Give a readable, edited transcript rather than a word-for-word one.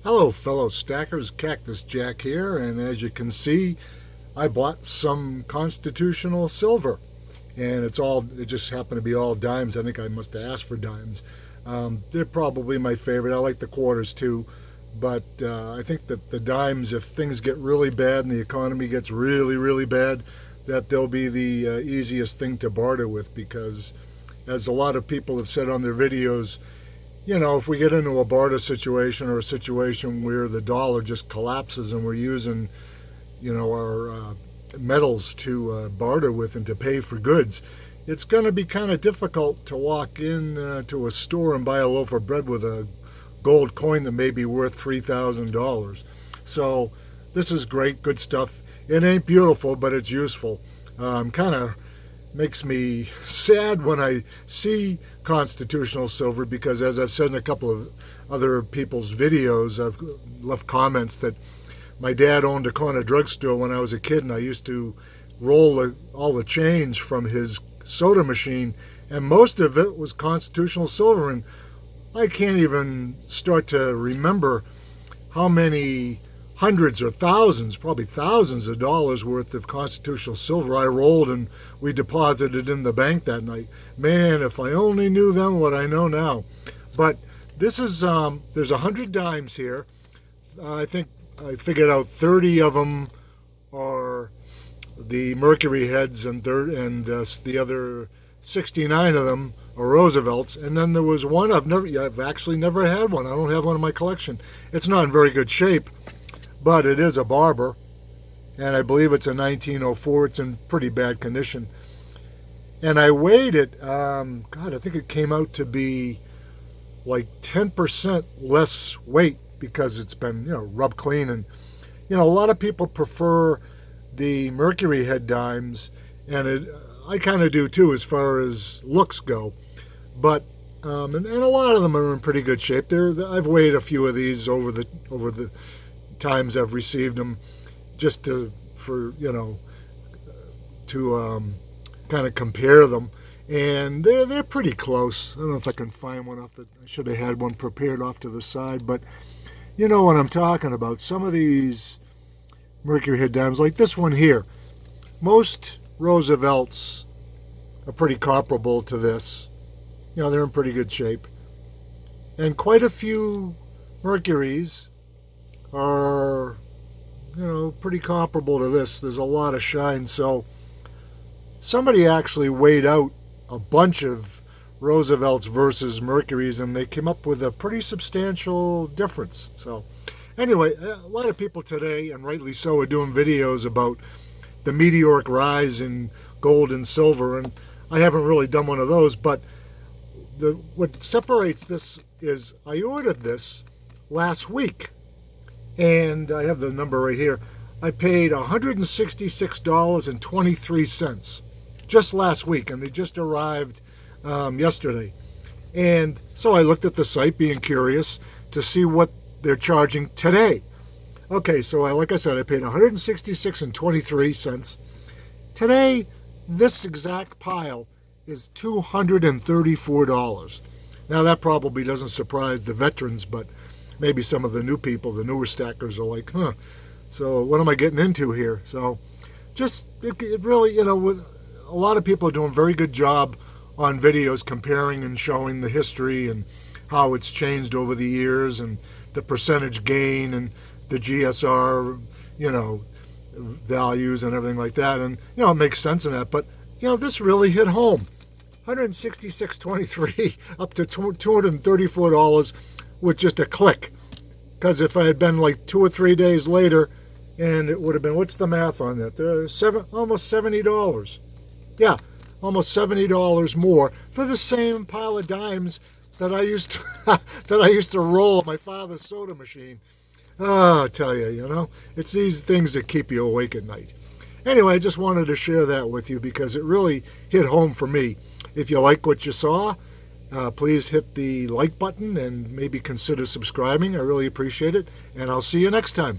Hello fellow stackers, Cactus Jack here, and as you can see, I bought some constitutional silver, and it just happened to be all dimes. I think I must have asked for dimes. They're probably my favorite. I like the quarters too, but I think that the dimes, if things get really bad and the economy gets really, really bad, that they'll be the easiest thing to barter with because, as a lot of people have said on their videos, if we get into a barter situation or a situation where the dollar just collapses and we're using, our metals to barter with and to pay for goods, it's going to be kind of difficult to walk in to a store and buy a loaf of bread with a gold coin that may be worth $3,000. So this is great, good stuff. It ain't beautiful, but it's useful. Kind of makes me sad when I see constitutional silver because, as I've said in a couple of other people's videos, I've left comments that my dad owned a corner drugstore when I was a kid, and I used to roll all the change from his soda machine, and most of it was constitutional silver, and I can't even start to remember how many hundreds or thousands, probably thousands of dollars worth of constitutional silver I rolled and we deposited in the bank that night. Man, if I only knew then what I know now. But this is, there's 100 dimes here. I think I figured out 30 of them are the Mercury heads and the other 69 of them are Roosevelts. And then there was one I've actually never had one. I don't have one in my collection. It's not in very good shape, but it is a Barber, and I believe it's a 1904. It's in pretty bad condition. And I weighed it. I think it came out to be like 10% less weight because it's been, rubbed clean. And, a lot of people prefer the Mercury head dimes, and I kind of do too as far as looks go. But and a lot of them are in pretty good shape. I've weighed a few of these over the times I've received them, just to kind of compare them, and they're pretty close. I don't know if I can find one I should have had one prepared off to the side, but you know what I'm talking about. Some of these Mercury head dimes, like this one here, most Roosevelts are pretty comparable to this. They're in pretty good shape, and quite a few Mercuries are, pretty comparable to this. There's a lot of shine. So somebody actually weighed out a bunch of Roosevelts versus Mercuries, and they came up with a pretty substantial difference. So anyway, a lot of people today, and rightly so, are doing videos about the meteoric rise in gold and silver, and I haven't really done one of those, but what separates this is I ordered this last week. And I have the number right here. I paid $166.23 just last week, and they just arrived yesterday. And so I looked at the site, being curious to see what they're charging today. Okay, so like I said, I paid $166.23. Today, this exact pile is $234. Now, that probably doesn't surprise the veterans, but maybe some of the new people, the newer stackers, are like, so what am I getting into here? So just, it really, with a lot of people are doing a very good job on videos comparing and showing the history and how it's changed over the years and the percentage gain and the GSR, values and everything like that. And, it makes sense in that. But, this really hit home. $166.23 up to $234 with just a click. Because if I had been like 2 or 3 days later, and it would have been, what's the math on that? Almost $70. Yeah, almost $70 more for the same pile of dimes that I used to roll my father's soda machine. Oh, I tell you, it's these things that keep you awake at night. Anyway, I just wanted to share that with you because it really hit home for me. If you like what you saw, please hit the like button and maybe consider subscribing. I really appreciate it. And I'll see you next time.